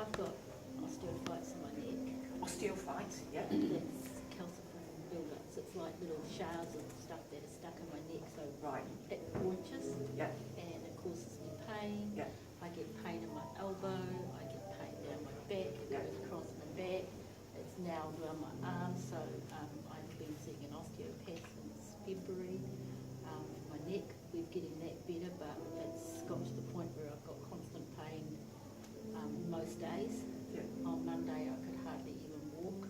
I've got osteophytes in my neck. Osteophytes, yeah. That's calcified build-ups. It's like little shards of stuff that are stuck in my neck, so Right. it haunches, Yeah. and it causes me pain. Yeah. I get pain in my elbow, I get pain down my back, it Yeah. goes across my back, it's now around my arms, so I've been seeing an osteopath since February. For my neck, we're getting that better, but it's got to the point where I've got constant pain most days. Yeah. On Monday I could hardly even walk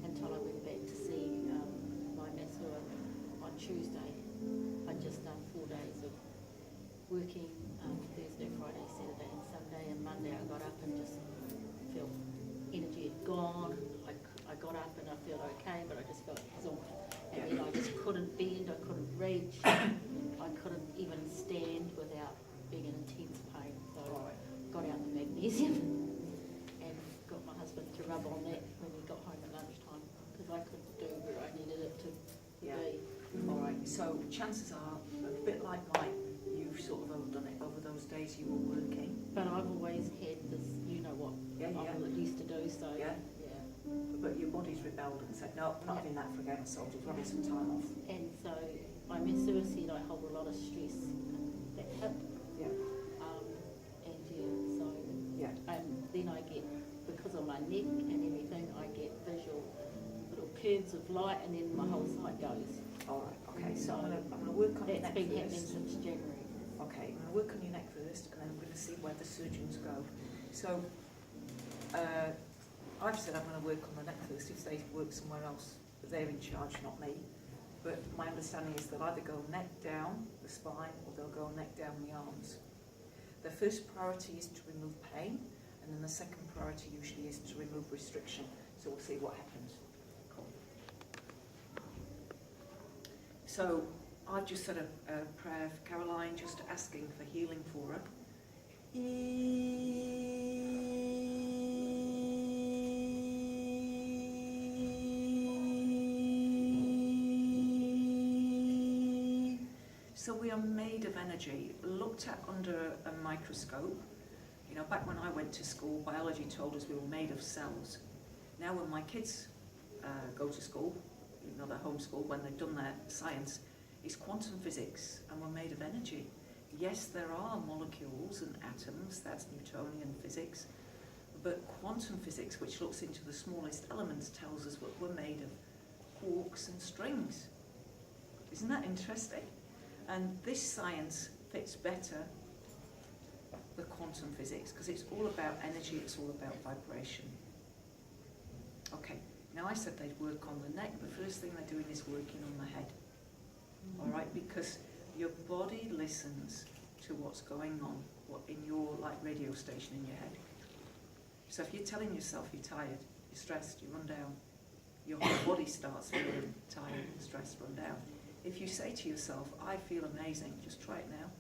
until I went back to see my masseur on Tuesday. I'd just done 4 days of working Thursday, Friday, Saturday and Sunday, and Monday I got up and just felt energy had gone. I got up and I felt okay, but I just felt exhausted. And then I just couldn't bend, I couldn't reach, I couldn't even stand without being in intense pain. So I got out the magnesium and got my husband to rub on that when we got home at lunchtime, because I couldn't do where I needed it to Yeah. be. All right. So chances are, a bit like Mike, you've sort of overdone it over those days you were working. But I've always had this, you know what Yeah, I yeah. used to do, so Yeah. But your body's rebelled and said, no, I'm not having that for again, so I'll just having some time off. And so my masseur said I hold a lot of stress in that hip, Yeah. and so Yeah. then I get, because of my neck and everything, I get visual little curves of light, and then my whole side goes. All right. Okay. So I'm gonna work on your That's neck been happening first. since January. Okay. I'm gonna work on your neck first, and then I'm gonna see where the surgeons go. So I've said I'm going to work on the neck first. If they work somewhere else, they're in charge, not me. But my understanding is they'll either go neck down the spine, or they'll go neck down the arms. The first priority is to remove pain, and then the second priority usually is to remove restriction. So we'll see what happens. Cool. So I've just said a prayer for Caroline, just asking for healing for her. So we are made of energy, looked at under a microscope. You know, back when I went to school, biology told us we were made of cells. Now when my kids go to school, even though they're homeschooled, when they've done their science, it's quantum physics, and we're made of energy. Yes, there are molecules and atoms, that's Newtonian physics, but quantum physics, which looks into the smallest elements, tells us what we're made of quarks and strings. Isn't that interesting? And this science fits better the quantum physics, because it's all about energy, it's all about vibration. Okay, now I said they'd work on the neck. The first thing they're doing is working on the head. All right, because your body listens to what's going on in your radio station in your head. So if you're telling yourself you're tired, you're stressed, you run down, your whole body starts feeling tired and stressed, run down. If you say to yourself, I feel amazing, just try it now.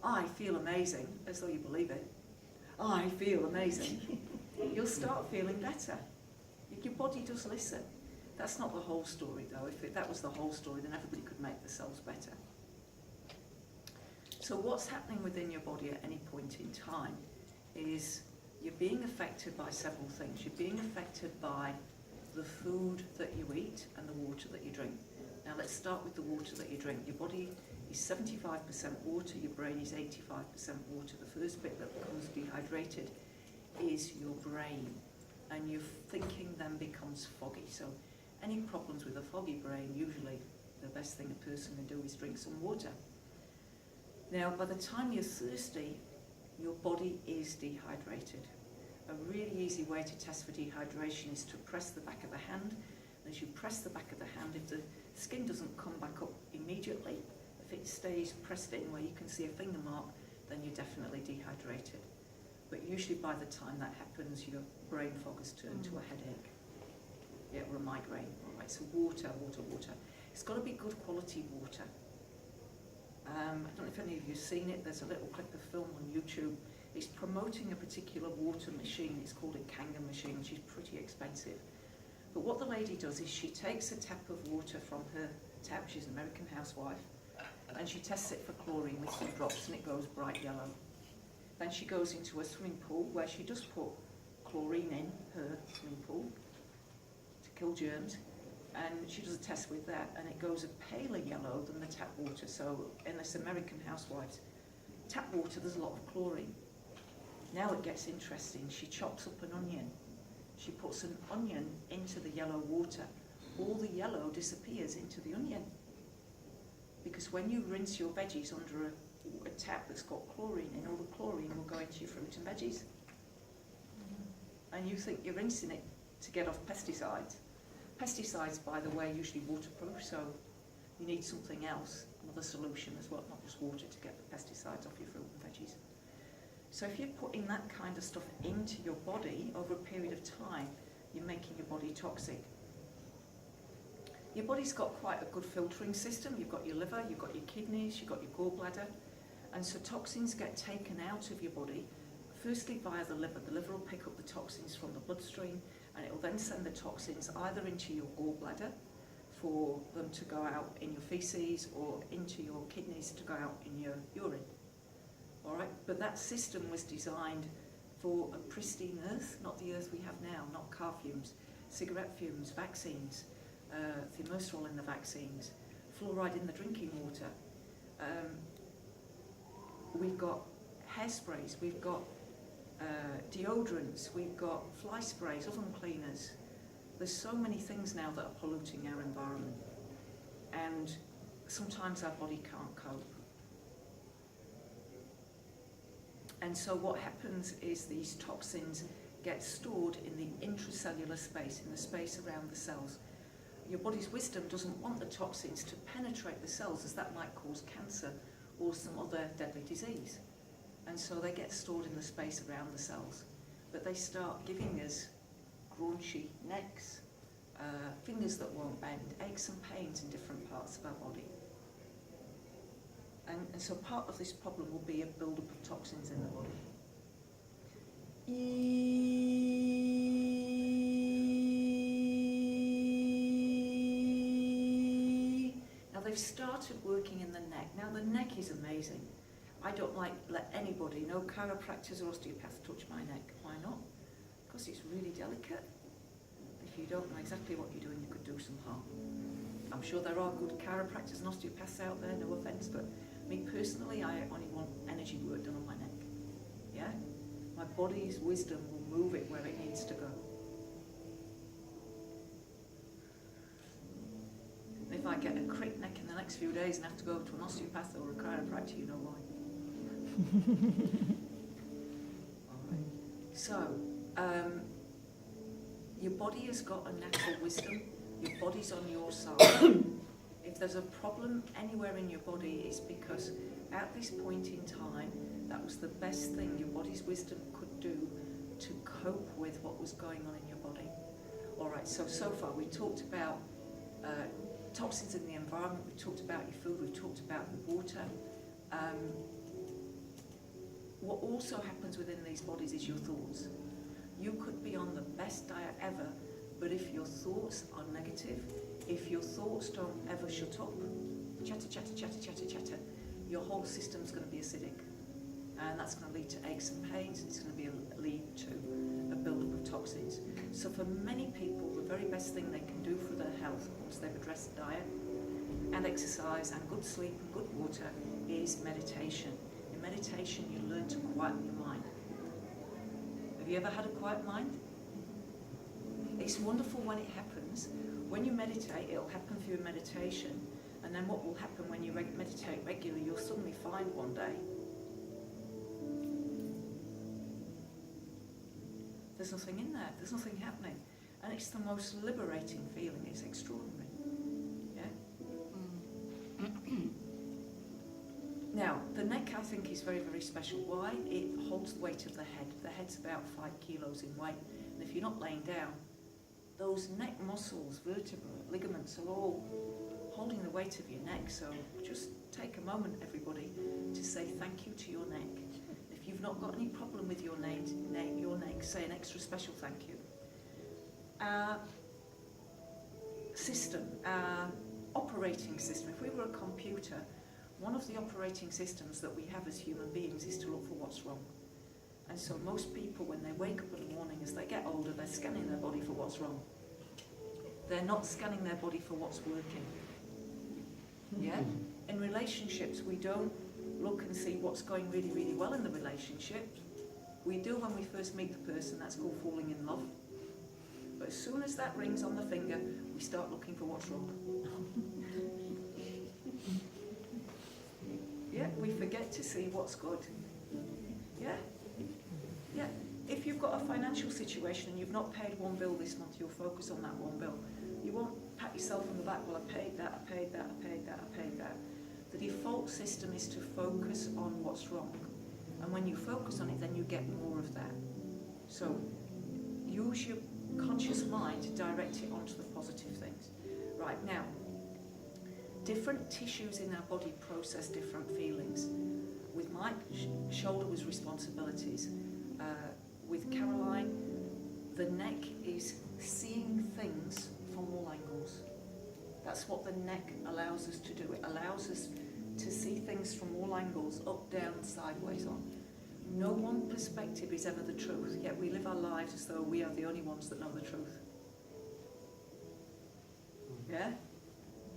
I feel amazing, as though you believe it. I feel amazing. You'll start feeling better. Your body does listen. That's not the whole story, though. If that was the whole story, then everybody could make themselves better. So what's happening within your body at any point in time is you're being affected by several things. You're being affected by the food that you eat and the water that you drink. Now let's start with the water that you drink. Your body is 75% water, your brain is 85% water. The first bit that becomes dehydrated is your brain, and your thinking then becomes foggy. So any problems with a foggy brain, usually the best thing a person can do is drink some water. Now by the time you're thirsty, your body is dehydrated. A really easy way to test for dehydration is to press the back of the hand. As you press the back of the hand, if the skin doesn't come back up immediately, if it stays pressed in where you can see a finger mark, then you're definitely dehydrated. But usually by the time that happens, your brain fog has turned to a headache, or a migraine. All right, so water, water, water. It's got to be good quality water. I don't know if any of you have seen it. There's a little clip of film on YouTube. It's promoting a particular water machine. It's called a Kangen machine, which is pretty expensive. But what the lady does is she takes a tap of water from her tap, she's an American housewife, and she tests it for chlorine with some drops, and it goes bright yellow. Then she goes into a swimming pool where she just put chlorine in her swimming pool to kill germs, and she does a test with that, and it goes a paler yellow than the tap water. So in this American housewives, tap water, there's a lot of chlorine. Now it gets interesting. She chops up an onion. She puts an onion into the yellow water. All the yellow disappears into the onion. Because when you rinse your veggies under a tap that's got chlorine in, all the chlorine will go into your fruit and veggies. And you think you're rinsing it to get off pesticides. Pesticides, by the way, are usually waterproof, so you need something else, another solution as well, not just water, to get the pesticides off your fruit and veggies. So if you're putting that kind of stuff into your body over a period of time, you're making your body toxic. Your body's got quite a good filtering system. You've got your liver, you've got your kidneys, you've got your gallbladder, and so toxins get taken out of your body, firstly via the liver. The liver will pick up the toxins from the bloodstream, and it will then send the toxins either into your gallbladder for them to go out in your feces, or into your kidneys to go out in your urine. All right, but that system was designed for a pristine earth, not the earth we have now, not car fumes, cigarette fumes, vaccines, thimerosal in the vaccines, fluoride in the drinking water. We've got hairsprays, we've got deodorants, we've got fly sprays, oven cleaners. There's so many things now that are polluting our environment, and sometimes our body can't cope. And so what happens is these toxins get stored in the intracellular space, in the space around the cells. Your body's wisdom doesn't want the toxins to penetrate the cells, as that might cause cancer or some other deadly disease. And so they get stored in the space around the cells. But they start giving us graunchy necks, fingers that won't bend, aches and pains in different parts of our body. And so part of this problem will be a build-up of toxins in the body. Now they've started working in the neck. Now the neck is amazing. I don't let anybody, no chiropractors or osteopaths, touch my neck. Why not? Because it's really delicate. If you don't know exactly what you're doing, you could do some harm. I'm sure there are good chiropractors and osteopaths out there, no offence, but me personally, I only want energy work done on my neck. Yeah? My body's wisdom will move it where it needs to go. And if I get a crick neck in the next few days and have to go to an osteopath or a chiropractor, you know why. All right. So, your body has got a natural wisdom. Your body's on your side. If there's a problem anywhere in your body, it's because at this point in time, that was the best thing your body's wisdom could do to cope with what was going on in your body. All right, so far we talked about toxins in the environment, we talked about your food, we talked about the water. What also happens within these bodies is your thoughts. You could be on the best diet ever, but if your thoughts are negative, if your thoughts don't ever shut up, chatter, chatter, chatter, chatter, chatter, your whole system's going to be acidic. And that's going to lead to aches and pains, and it's going to lead to a build-up of toxins. So for many people, the very best thing they can do for their health, once they've addressed diet and exercise and good sleep and good water, is meditation. In meditation, you learn to quieten your mind. Have you ever had a quiet mind? It's wonderful when it happens. When you meditate, it'll happen through your meditation, and then what will happen when you meditate regularly, you'll suddenly find one day there's nothing in there, there's nothing happening, and it's the most liberating feeling. It's extraordinary. Yeah. Now, the neck, I think, is very, very special. Why? It holds the weight of the head. The head's about 5 kilos in weight, and if you're not laying down, those neck muscles, vertebrae, ligaments are all holding the weight of your neck. So just take a moment, everybody, to say thank you to your neck. If you've not got any problem with your neck, say an extra special thank you. Our system, our operating system, if we were a computer, one of the operating systems that we have as human beings is to look for what's wrong. And so most people, when they wake up in the morning, as they older, they're scanning their body for what's wrong. They're not scanning their body for what's working. Yeah? In relationships, we don't look and see what's going really, really well in the relationship. We do when we first meet the person, that's called falling in love. But as soon as that rings on the finger, we start looking for what's wrong. Yeah, we forget to see what's good. Yeah? Yeah. If you've got a financial situation and you've not paid one bill this month, you'll focus on that one bill. You won't pat yourself on the back, well, I paid that, I paid that, I paid that, I paid that. The default system is to focus on what's wrong. And when you focus on it, then you get more of that. So use your conscious mind to direct it onto the positive things. Right, now, different tissues in our body process different feelings. With Mike, shoulder was responsibilities. With Caroline, the neck is seeing things from all angles. That's what the neck allows us to do. It allows us to see things from all angles, up, down, sideways, on. No one perspective is ever the truth, yet we live our lives as though we are the only ones that know the truth. Yeah?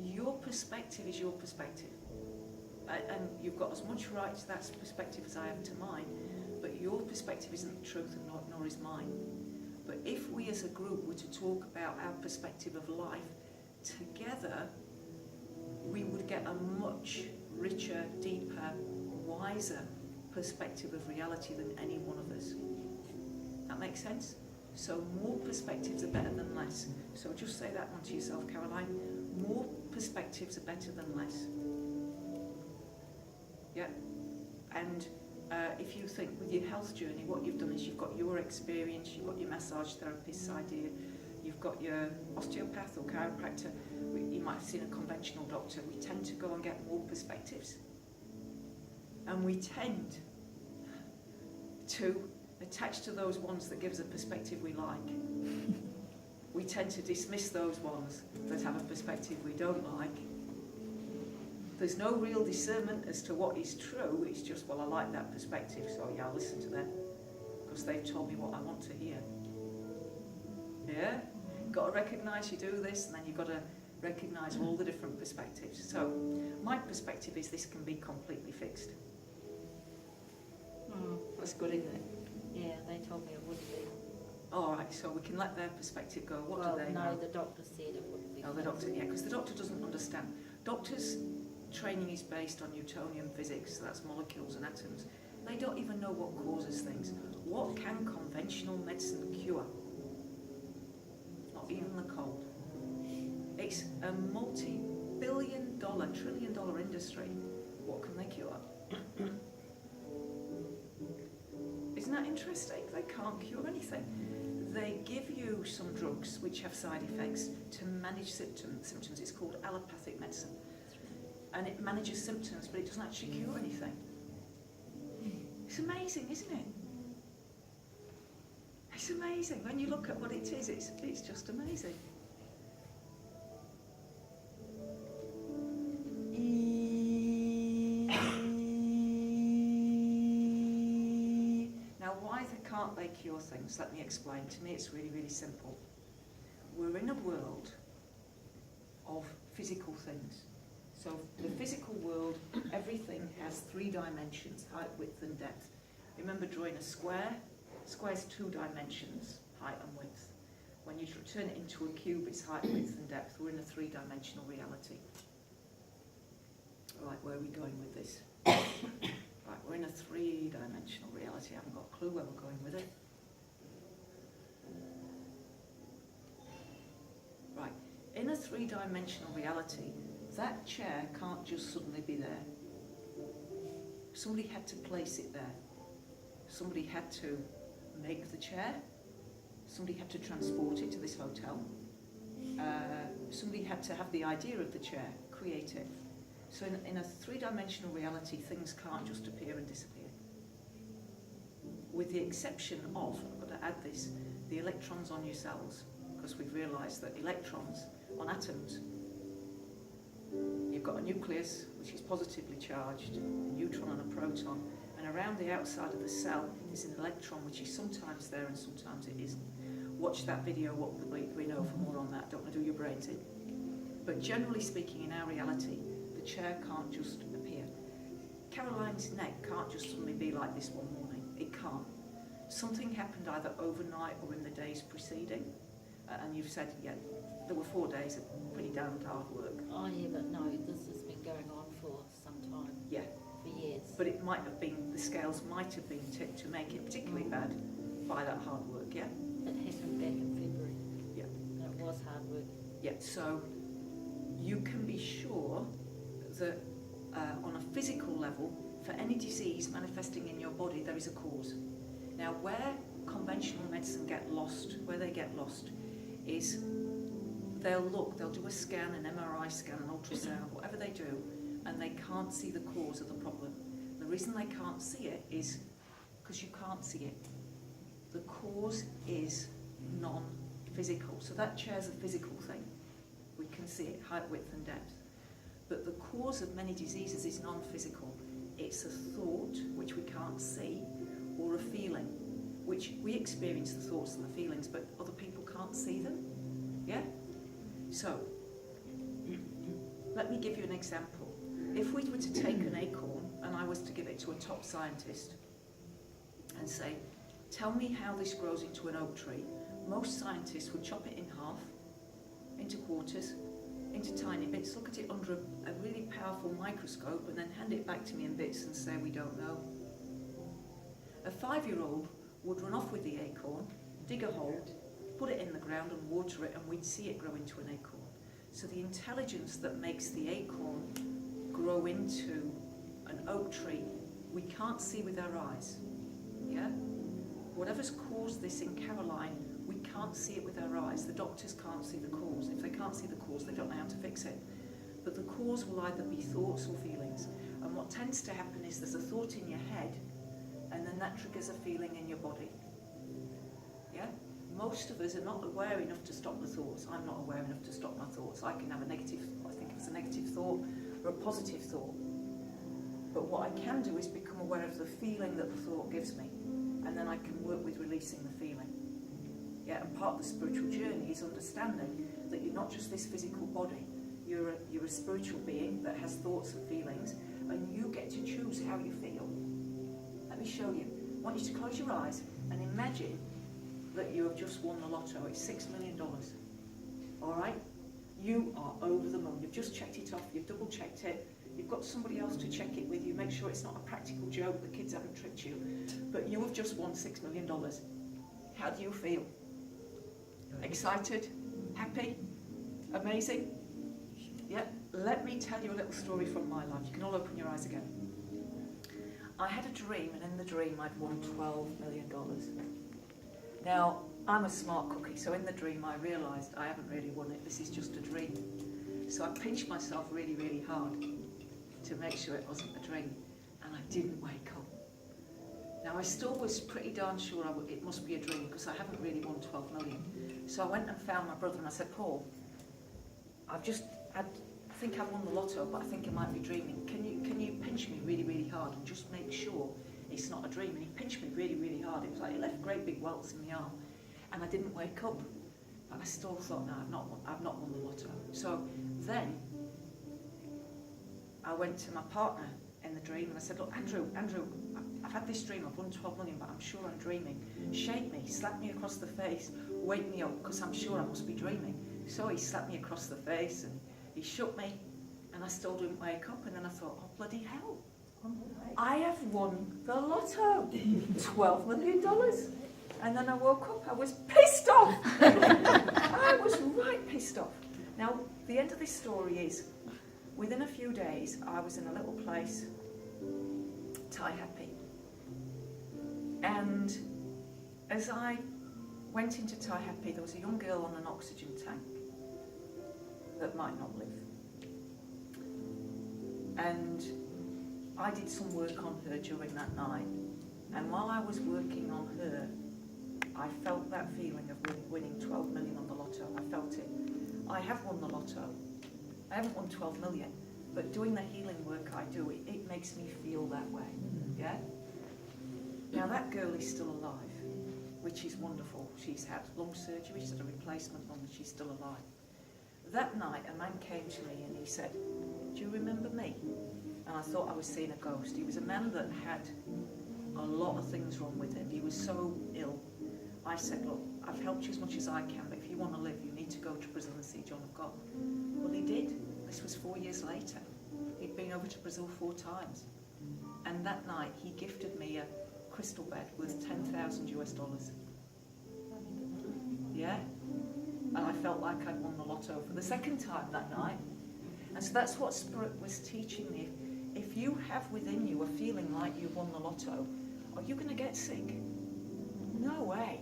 Your perspective is your perspective. And you've got as much right to that perspective as I have to mine, but your perspective isn't the truth, and nor is mine. But if we as a group were to talk about our perspective of life together, we would get a much richer, deeper, wiser perspective of reality than any one of us. That makes sense? So more perspectives are better than less. So just say that one to yourself, Caroline. More perspectives are better than less. Yeah. And if you think with your health journey, what you've done is you've got your experience, you've got your massage therapist's idea, you've got your osteopath or chiropractor, you might have seen a conventional doctor. We tend to go and get more perspectives. And we tend to attach to those ones that give us a perspective we like. We tend to dismiss those ones that have a perspective we don't like. There's no real discernment as to what is true. It's just, well, I like that perspective, so yeah, I'll listen to them because they've told me what I want to hear. Yeah? You've got to recognise you do this, and then you've got to recognise all the different perspectives. So my perspective is this can be completely fixed. That's good, isn't it? Yeah, they told me it would be. All right, so we can let their perspective go. What Well, do they no, know? the doctor said it wouldn't be. Oh, the doctor, yeah, because the doctor doesn't understand. Doctors' training is based on Newtonian physics, so that's molecules and atoms. They don't even know what causes things. What can conventional medicine cure? Not even the cold. It's a multi-billion-dollar, trillion-dollar industry. What can they cure? Isn't that interesting? They can't cure anything. They give you some drugs which have side effects to manage symptoms. It's called allopathic medicine. And it manages symptoms, but it doesn't actually cure anything. It's amazing, isn't it? It's amazing. When you look at what it is, it's just amazing. Now, why can't they cure things? Let me explain. To me, it's really, really simple. We're in a world of physical things. So the physical world, everything has 3 dimensions, height, width and depth. Remember drawing a square? Square's 2 dimensions, height and width. When you turn it into a cube, it's height, width and depth. We're in a 3-dimensional reality. All right, where are we going with this? Right, we're in a 3-dimensional reality. I haven't got a clue where we're going with it. Right, in a 3-dimensional reality, that chair can't just suddenly be there. Somebody had to place it there. Somebody had to make the chair. Somebody had to transport it to this hotel. Somebody had to have the idea of the chair, create it. So in a 3-dimensional reality, things can't just appear and disappear. With the exception of, I've got to add this, the electrons on your cells, because we've realised that electrons on atoms, you've got a nucleus, which is positively charged, a neutron and a proton, and around the outside of the cell is an electron, which is sometimes there and sometimes it isn't. watch that video, what we know for more on that. Don't want to do your brains in. But generally speaking, in our reality, the chair can't just appear. Caroline's neck can't just suddenly be like this one morning. It can't. Something happened either overnight or in the days preceding. And you've said, yeah, there were 4 days of pretty damned hard work. Oh yeah, but no, this has been going on for some time. Yeah. For years. But it might have been, the scales might have been tipped to make it particularly bad by that hard work, yeah? It happened back in February. Yeah. And it was hard work. Yeah, so you can be sure that on a physical level, for any disease manifesting in your body, there is a cause. Now, where conventional medicine where they get lost, is they'll do a scan, an MRI scan, an ultrasound, whatever they do, and they can't see the cause of the problem. The reason they can't see it is because you can't see it. The cause is non-physical. So that chair's a physical thing. We can see it, height, width and depth. But the cause of many diseases is non-physical. It's a thought, which we can't see, or a feeling, which we experience the thoughts and the feelings, but other people can't see them. Yeah? So, let me give you an example. If we were to take an acorn and I was to give it to a top scientist and say, tell me how this grows into an oak tree, most scientists would chop it in half, into quarters, into tiny bits, look at it under a really powerful microscope and then hand it back to me in bits and say, we don't know. A 5-year-old would run off with the acorn, dig a hole, put it in the ground and water it, and we'd see it grow into an acorn. So the intelligence that makes the acorn grow into an oak tree, we can't see with our eyes. Yeah? Whatever's caused this in Caroline, we can't see it with our eyes. The doctors can't see the cause. If they can't see the cause, they don't know how to fix it. But the cause will either be thoughts or feelings. And what tends to happen is there's a thought in your head, and then that triggers a feeling in your body. Yeah? Most of us are not aware enough to stop the thoughts. I'm not aware enough to stop my thoughts. I can have a negative, I think it's a negative thought, or a positive thought. But what I can do is become aware of the feeling that the thought gives me, and then I can work with releasing the feeling. Yeah, and part of the spiritual journey is understanding that you're not just this physical body. You're a spiritual being that has thoughts and feelings, and you get to choose how you feel. Let me show you. I want you to close your eyes and imagine that you have just won the lotto. It's $6 million. All right? You are over the moon. You've just checked it off. You've double checked it. You've got somebody else to check it with you. Make sure it's not a practical joke. The kids haven't tricked you. But you have just won $6 million. How do you feel? Excited? Happy? Amazing? Yeah? Let me tell you a little story from my life. You can all open your eyes again. I had a dream, and in the dream I'd won $12 million. Now, I'm a smart cookie, so in the dream I realised I haven't really won it. This is just a dream. So I pinched myself really, really hard to make sure it wasn't a dream, and I didn't wake up. Now, I still was pretty darn sure it must be a dream, because I haven't really won 12 million. So I went and found my brother and I said, Paul, I think I've won the lotto, but I think I might be dreaming. Can you pinch me really, really hard and just make sure it's not a dream? And he pinched me really, really hard. It was like he left great big welts in the arm, and I didn't wake up. But I still thought, no, I've not won the lotto. So then I went to my partner in the dream and I said, look, Andrew, I've had this dream. I've won 12 million, but I'm sure I'm dreaming. Shake me, slap me across the face, wake me up, because I'm sure I must be dreaming. So he slapped me across the face and he shook me, and I still didn't wake up. And then I thought, oh, bloody hell. I have won the lotto, $12 million. And then I woke up, I was pissed off. I was right pissed off. Now, the end of this story is, within a few days, I was in a little place, Thai Happy. And as I went into Thai Happy, there was a young girl on an oxygen tank that might not live. And I did some work on her during that night, and while I was working on her, I felt that feeling of winning 12 million on the lotto. I felt it. I have won the lotto. I haven't won 12 million, but doing the healing work I do, it makes me feel that way. Yeah? Now that girl is still alive. which is wonderful. She's had lung surgery, she's had a replacement lung, and she's still alive. That night, a man came to me and he said, "Do you remember me?" And I thought I was seeing a ghost. He was a man that had a lot of things wrong with him. He was so ill. I said, "Look, I've helped you as much as I can, but if you want to live, you need to go to Brazil and see John of God." Well, he did. This was 4 years later. He'd been over to Brazil 4 times. And that night, he gifted me a crystal bed worth $10,000. Yeah? And I felt like I'd won the lotto for the second time that night. And so that's what Spirit was teaching me. If you have within you a feeling like you won the lotto, are you going to get sick? No way.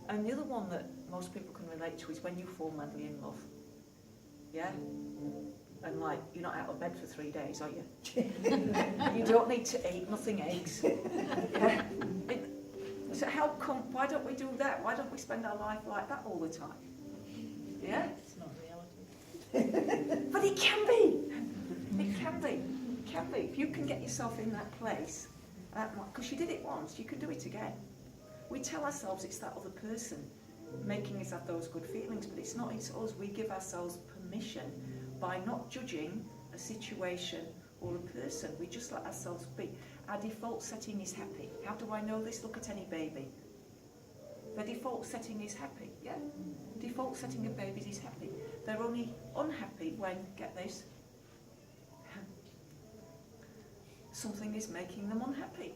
And the other one that most people can relate to is when you fall madly in love. Yeah? And like, you're not out of bed for 3 days, are you? You don't need to eat, nothing aches. Yeah? So how come, why don't we do that? Why don't we spend our life like that all the time? Yeah? It's not reality. But it can be. It can be. It can be. If you can get yourself in that place, because you did it once, you can do it again. We tell ourselves it's that other person making us have those good feelings, but it's not, it's us. We give ourselves permission by not judging a situation or a person. We just let ourselves be. Our default setting is happy. How do I know this? Look at any baby. The default setting is happy, yeah? Default setting of babies is happy. They're only unhappy when, get this, something is making them unhappy.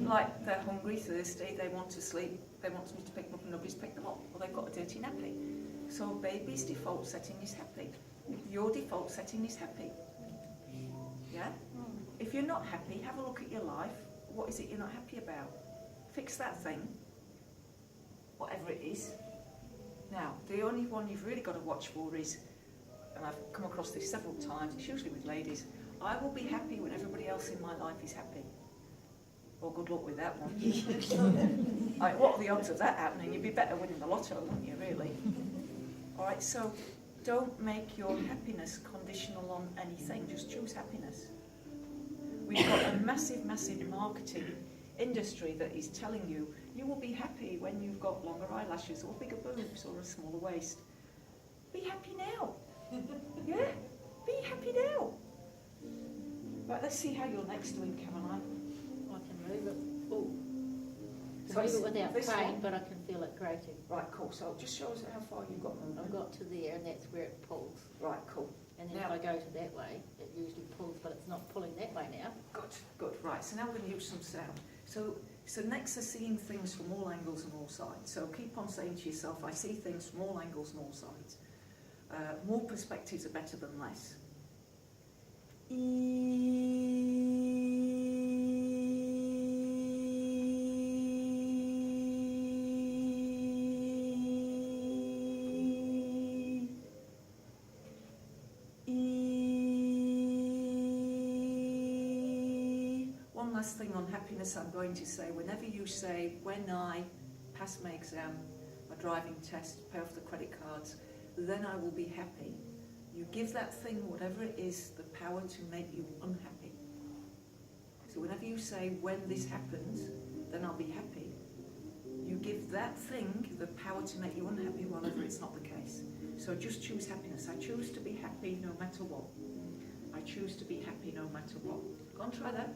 Like they're hungry, thirsty, they want to sleep, they want somebody to pick them up and nobody's picked them up, or they've got a dirty nappy. So baby's default setting is happy. Your default setting is happy. Yeah? If you're not happy, have a look at your life. What is it you're not happy about? Fix that thing, whatever it is. Now, the only one you've really got to watch for is, and I've come across this several times, it's usually with ladies, I will be happy when everybody else in my life is happy. Well, good luck with that one. Like, what are the odds of that happening? You'd be better winning the lotto, wouldn't you, really? All right, so don't make your happiness conditional on anything. Just choose happiness. We've got a massive, massive marketing industry that is telling you, you will be happy when you've got longer eyelashes or bigger boobs or a smaller waist. Be happy now. Yeah? Be happy now. Right, let's see how your neck's doing, Caroline. I can move it. Oh. So Move it without this pain, one? but I can feel it grating. Right, cool. So just show us how far you've got moving. I've got to there, and that's where it pulls. Right, cool. And then Now- if I go to that way, it usually pulls, but it's not pulling that way now. Good, good. Right, so now we're going to use some sound. So next are seeing things from all angles and all sides. So keep on saying to yourself, I see things from all angles and all sides. More perspectives are better than less. One last thing on happiness I'm going to say, whenever you say, when I pass my exam, my driving test, pay off the credit cards, then I will be happy. You give that thing, whatever it is, the power to make you unhappy. So whenever you say, when this happens, then I'll be happy, you give that thing the power to make you unhappy whenever it's not the case. So just choose happiness. I choose to be happy no matter what. I choose to be happy no matter what. Go on, try that.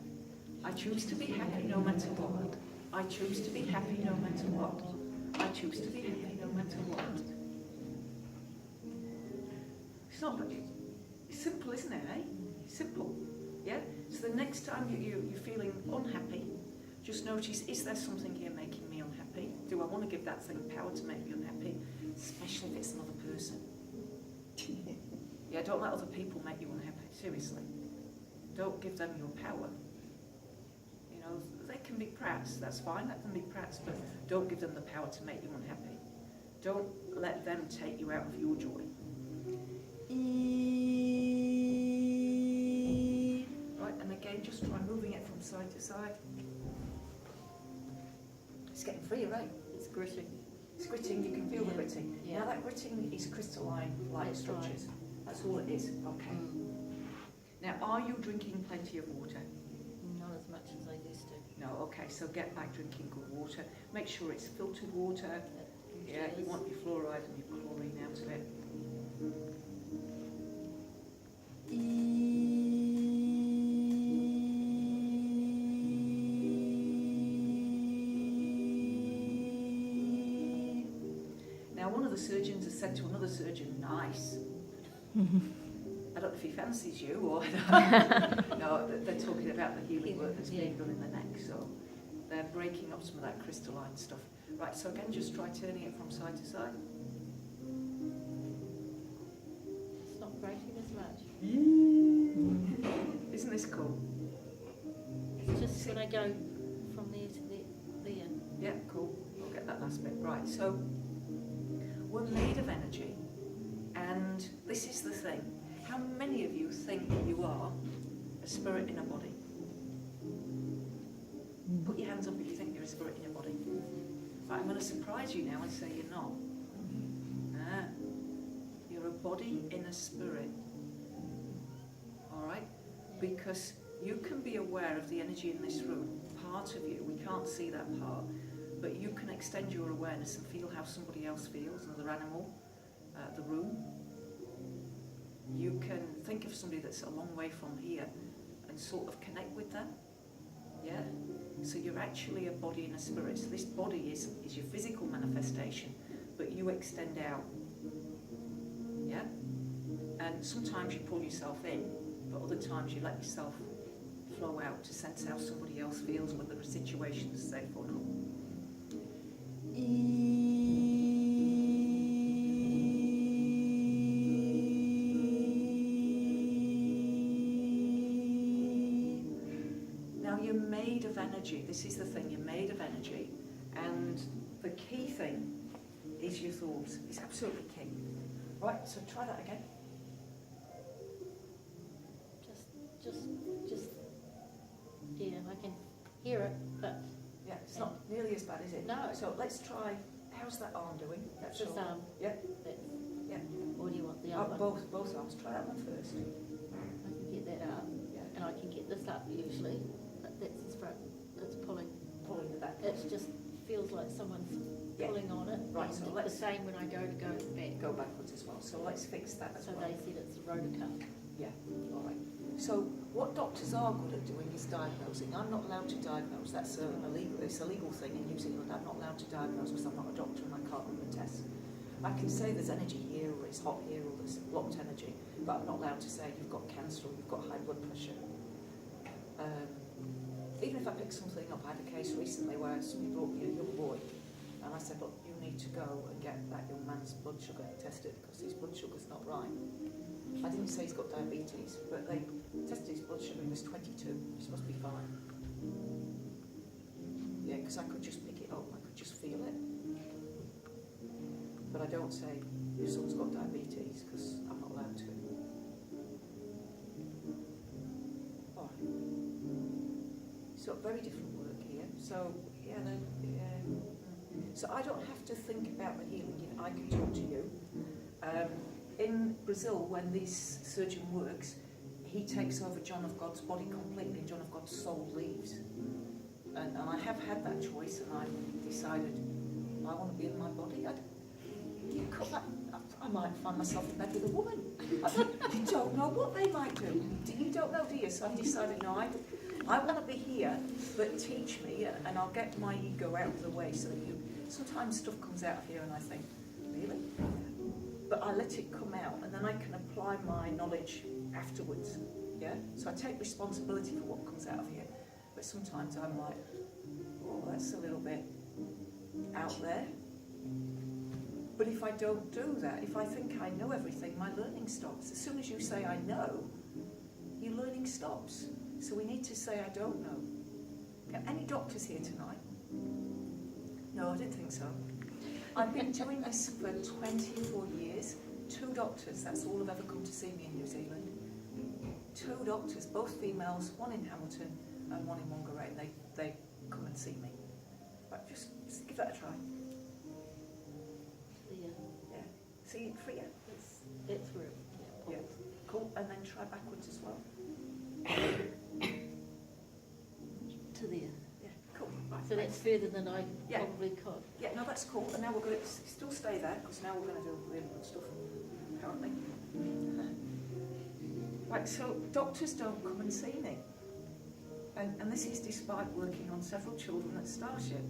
I choose to be happy no matter what. I choose to be happy no matter what. I choose to be happy no matter what. It's not, it's simple, isn't it, eh? Simple, yeah? So the next time you're feeling unhappy, just notice, is there something here making me unhappy? Do I want to give that thing power to make me unhappy? Especially if it's another person. Yeah, don't let other people make you unhappy, seriously. Don't give them your power. You know, they can be prats, that's fine, let them be prats, but don't give them the power to make you unhappy. Don't let them take you out of your joy. Right, and again, just try moving it from side to side. It's getting freer, right? It's gritting. It's gritting, you can feel the gritting. Yeah. Now that gritting is crystalline light That's structures. That's all it is. Okay. Now, are you drinking plenty of water? Not as much as I used to. No, okay, so get back drinking good water. Make sure it's filtered water. Yeah, you want your fluoride and your chlorine out of it. Now, one of the surgeons has said to another surgeon, nice. I don't know if he fancies you or... No, they're talking about the healing work that's being done in the neck, so they're breaking up some of that crystalline stuff. Right, so again, just try turning it from side to side. It's not breaking as much. Isn't this cool? It's just when I go from there to there. Yeah, cool. We'll get that last bit. Right, so we're made of energy, and this is the thing. How many of you think you are a spirit in a body? Put your hands up if you think you're a spirit in your body. Right, I'm going to surprise you now and say you're not. You're a body in a spirit. All right? Because you can be aware of the energy in this room. Part of you, we can't see that part, but you can extend your awareness and feel how somebody else feels, another animal, the room. You can think of somebody that's a long way from here and sort of connect with them. Yeah? So you're actually a body and a spirit. So this body is your physical manifestation, but you extend out. Yeah? And sometimes you pull yourself in, but other times you let yourself flow out to sense how somebody else feels, whether the situation's safe or not. Now you're made of energy. This is the thing, you're made of energy. And the key thing is your thoughts. It's absolutely key. Right, so try that again. Just, yeah, I can hear it, but... Yeah, it's not nearly as bad, is it? No. So let's try, how's that arm doing? That's this arm. Yeah. Yeah. Or do you want the other one? Both arms. Try that one first. I can get that up, and I can get this up usually, but that's its front. It's pulling. Pulling the back. It just feels like someone's pulling on it. Right, and so it's let's... the same when I go back. Go backwards as well. So let's fix that as so well. they said it's a rotor cuff. Yeah, all right. So what doctors are good at doing is diagnosing. I'm not allowed to diagnose. That's it's a legal thing in New Zealand. I'm not allowed to diagnose because I'm not a doctor and I can't run a test. I can say there's energy here, or it's hot here, or there's blocked energy, but I'm not allowed to say you've got cancer or you've got high blood pressure. Even if I pick something up, I had a case recently where somebody brought me a young boy, and I said, look, you need to go and get that young man's blood sugar tested because his blood sugar's not right. I didn't say he's got diabetes, but they tested his blood sugar and he was 22. He's supposed to be fine. Yeah, because I could just pick it up, I could just feel it. But I don't say your son's got diabetes because I'm not allowed to. All right. So very different work here. So yeah, so I don't have to think about the healing. You know, I can talk to you. In Brazil, when this surgeon works, he takes over John of God's body completely, and John of God's soul leaves. And I have had that choice, and I've decided I want to be in my body. You cut that, I might find myself in bed with a woman. You don't know what they might do. You don't know, do you? So I've decided, no, I want to be here, but teach me, and I'll get my ego out of the way so that sometimes stuff comes out of here and I think, really? But I let it come out, and then I can apply my knowledge afterwards, yeah? So I take responsibility for what comes out of here, but sometimes I'm like, oh, that's a little bit out there. But if I don't do that, if I think I know everything, my learning stops. As soon as you say I know, your learning stops. So we need to say I don't know. Any doctors here tonight? No, I didn't think so. I've been doing this for 24 years. 2 doctors, that's all have ever come to see me in New Zealand. 2 doctors, both females, one in Hamilton and one in Whangarei, and they come and see me. But just give that a try. Yeah. See it for you? It's real. Yeah. Cool. And then try backwards as well. So that's further than I Yeah. probably could. Yeah, no, that's cool. And now we're going to still stay there, because now we're going to do really good stuff, apparently. Right, so doctors don't come and see me. And this is despite working on several children at Starship.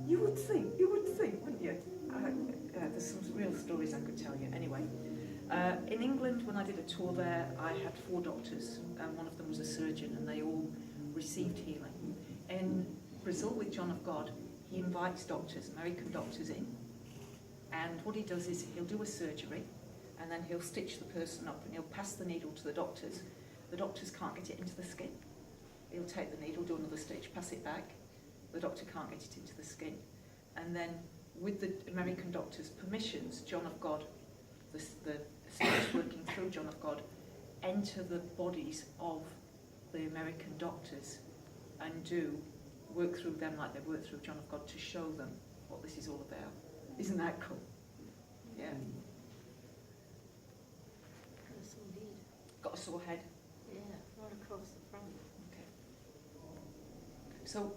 You would think, wouldn't you? There's some real stories I could tell you. Anyway, in England, when I did a tour there, I had 4 doctors, and one of them was a surgeon, and they all received healing. In Brazil with John of God, he invites doctors, American doctors in, and what he does is he'll do a surgery, and then he'll stitch the person up, and he'll pass the needle to the doctors. The doctors can't get it into the skin. He'll take the needle, do another stitch, pass it back. The doctor can't get it into the skin. And then, with the American doctor's permissions, John of God, the spirits working through John of God, enter the bodies of the American doctors and do work through them like they work through John of God to show them what this is all about. Isn't that cool? Yeah. Yes, indeed. Got a sore head. Yeah, right across the front. Okay. So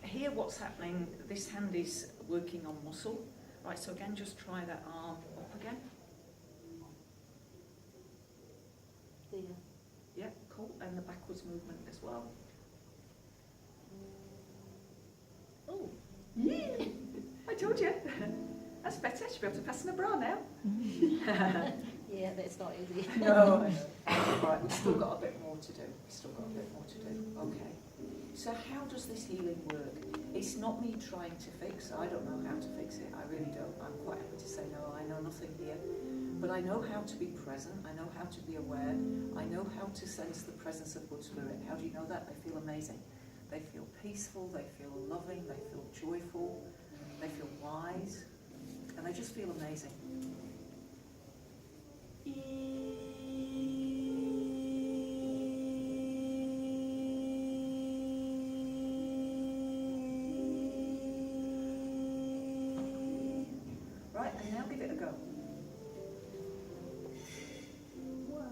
here what's happening, this hand is working on muscle. Right, so again, just try that arm up again. There. Yeah, cool. And the backwards movement as well. Oh. Yeah, I told you. That's better. Should be able to pass in a bra now. Yeah, that's not easy. No. Right, we've still got a bit more to do. Okay. So how does this healing work? It's not me trying to fix. I don't know how to fix it. I really don't. I'm quite happy to say no, I know nothing here. But I know how to be present. I know how to be aware. I know how to sense the presence of good spirit. How do you know that? They feel amazing. They feel peaceful. They feel loving. They feel joyful. They feel wise. And they just feel amazing. Right, and now give it a go. Wow.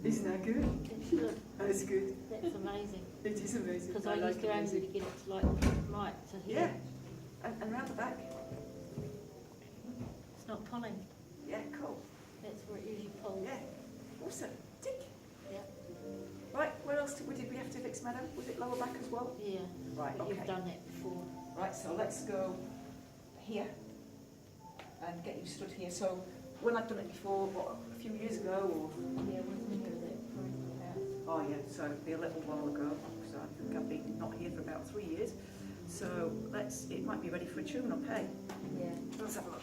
Isn't that good? That's good. That's good. That's amazing. It is amazing. Because I used to only get it to like right to Yeah, here. and round the back. It's not pulling. Yeah, cool. That's where it usually pulls. Yeah, awesome. Tick. Yeah. Right, where else did we have to fix, madam? Was it lower back as well? Yeah. Right, But okay. you've done that before. Right, so let's go here and get you stood here. So when I've done it before, what, a few years ago, or? Yeah, wasn't here that first house. Oh yeah, so it'd be a little while ago. So I think I've been not here for about 3 years. So it might be ready for a tune-up, hey? Yeah. Let's have a look.